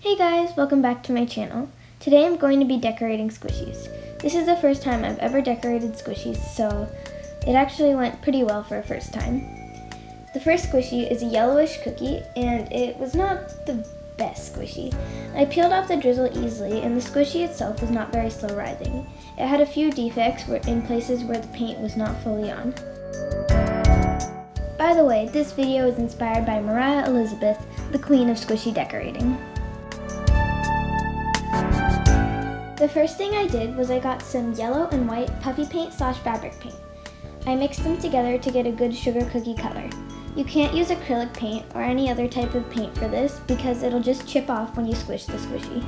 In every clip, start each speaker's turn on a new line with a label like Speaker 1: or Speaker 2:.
Speaker 1: Hey guys, welcome back to my channel. Today I'm going to be decorating squishies. This is the first time I've ever decorated squishies, so it actually went pretty well for a first time. The first squishy is a yellowish cookie, and it was not the best squishy. I peeled off the drizzle easily, and the squishy itself was not very slow rising. It had a few defects in places where the paint was not fully on. By the way, this video is inspired by Mariah Elizabeth, the queen of squishy decorating. The first thing I did was I got some yellow and white puffy paint / fabric paint. I mixed them together to get a good sugar cookie color. You can't use acrylic paint or any other type of paint for this because it'll just chip off when you squish the squishy.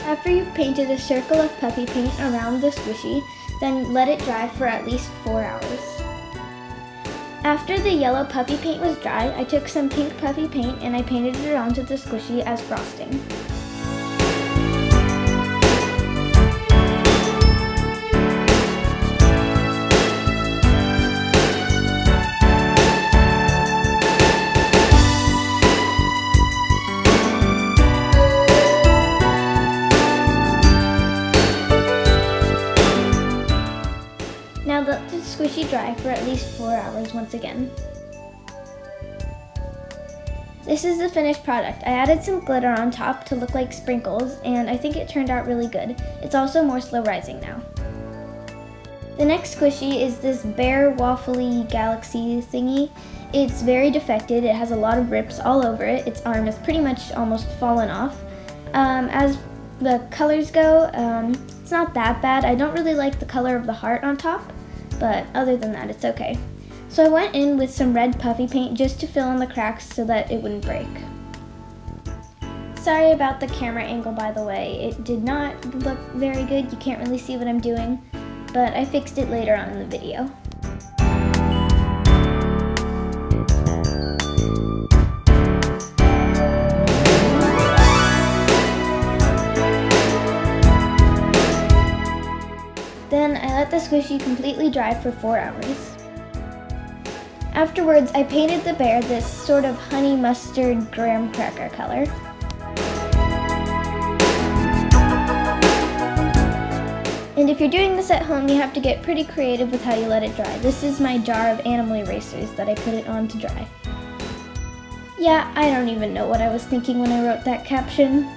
Speaker 1: After you've painted a circle of puffy paint around the squishy, then let it dry for at least 4 hours. After the yellow puffy paint was dry, I took some pink puffy paint and I painted it onto the squishy as frosting. Now let the squishy dry for at least 4 hours once again. This is the finished product. I added some glitter on top to look like sprinkles, and I think it turned out really good. It's also more slow rising now. The next squishy is this bear waffly galaxy thingy. It's very defected. It has a lot of rips all over it. Its arm is pretty much almost fallen off. As the colors go, it's not that bad. I don't really like the color of the heart on top, but other than that, it's okay. So I went in with some red puffy paint just to fill in the cracks so that it wouldn't break. Sorry about the camera angle, by the way. It did not look very good. You can't really see what I'm doing, but I fixed it later on in the video. Then I let the squishy completely dry for 4 hours. Afterwards, I painted the bear this sort of honey mustard graham cracker color. And if you're doing this at home, you have to get pretty creative with how you let it dry. This is my jar of animal erasers that I put it on to dry. Yeah, I don't even know what I was thinking when I wrote that caption.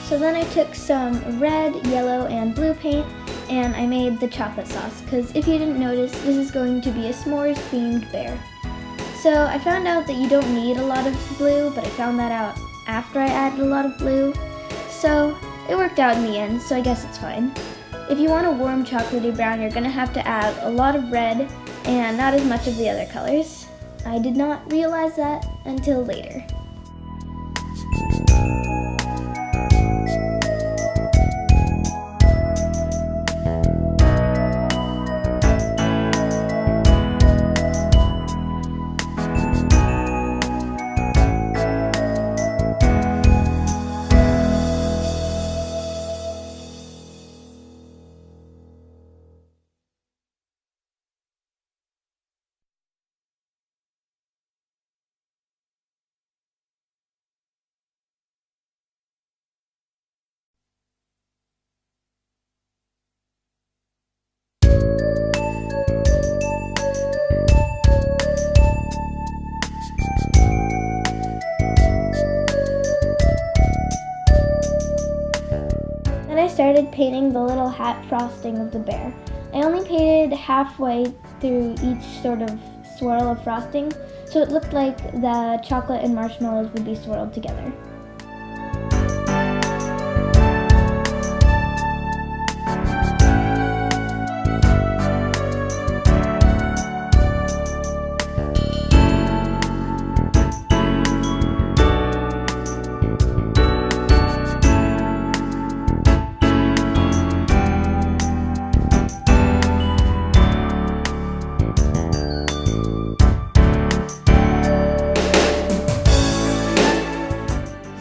Speaker 1: So then I took some red, yellow, and blue paint and I made the chocolate sauce because if you didn't notice, this is going to be a s'mores themed bear. So I found out that you don't need a lot of blue, but I found that out after I added a lot of blue. So it worked out in the end, so I guess it's fine. If you want a warm chocolatey brown, you're gonna have to add a lot of red and not as much of the other colors. I did not realize that until later. started painting the little hat frosting of the bear. I only painted halfway through each sort of swirl of frosting, so it looked like the chocolate and marshmallows would be swirled together.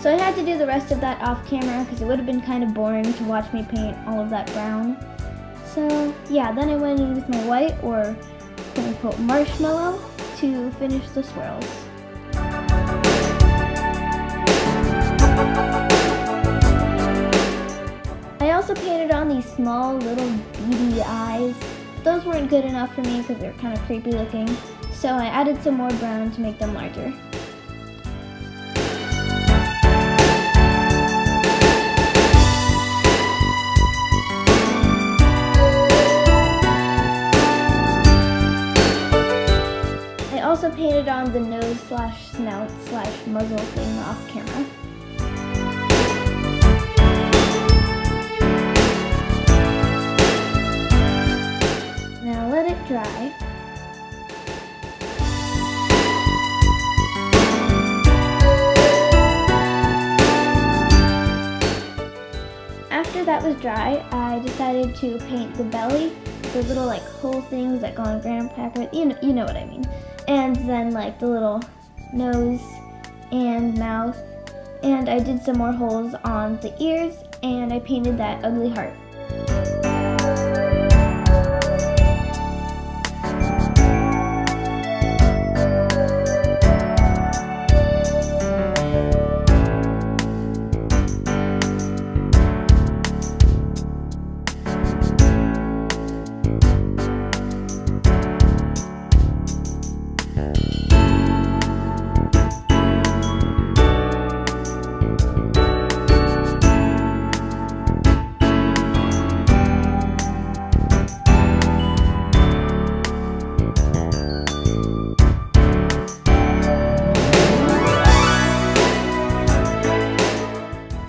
Speaker 1: So I had to do the rest of that off camera because it would have been kind of boring to watch me paint all of that brown. So yeah, then I went in with my white, or quote unquote marshmallow, to finish the swirls. I also painted on these small little beady eyes. Those weren't good enough for me because they're kind of creepy looking, so I added some more brown to make them larger. I also painted on the nose slash snout slash muzzle thing off camera. Now let it dry. After that was dry, I decided to paint the belly, the little like hole things that go on graham crackers, you know what I mean. And then like the little nose and mouth. And I did some more holes on the ears, and I painted that ugly heart.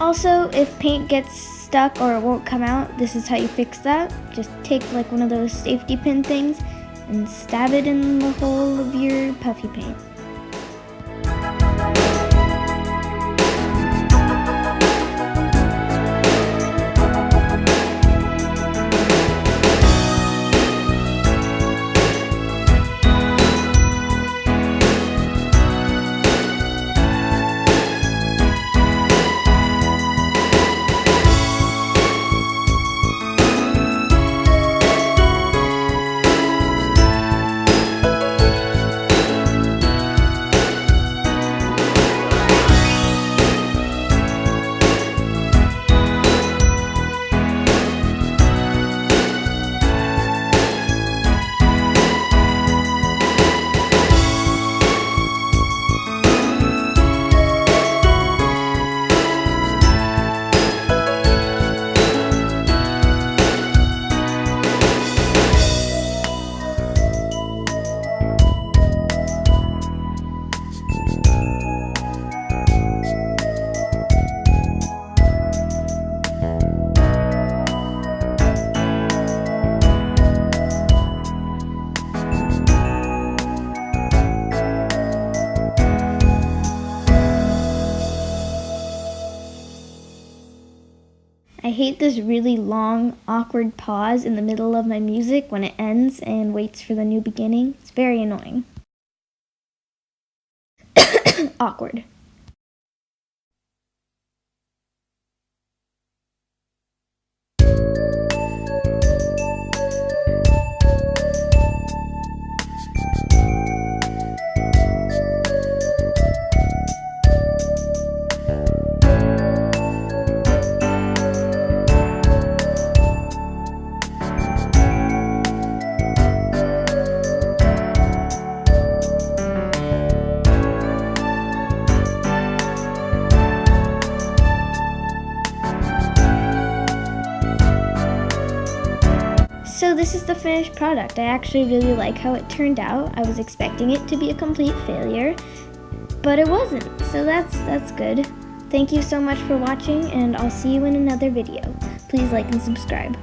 Speaker 1: Also, if paint gets stuck or it won't come out, this is how you fix that. Just take like one of those safety pin things and stab it in the hole of your puffy paint. I hate this really long, awkward pause in the middle of my music when it ends and waits for the new beginning. It's very annoying. Awkward. So this is the finished product. I actually really like how it turned out. I was expecting it to be a complete failure, but it wasn't, so that's good. Thank you so much for watching, and I'll see you in another video. Please like and subscribe.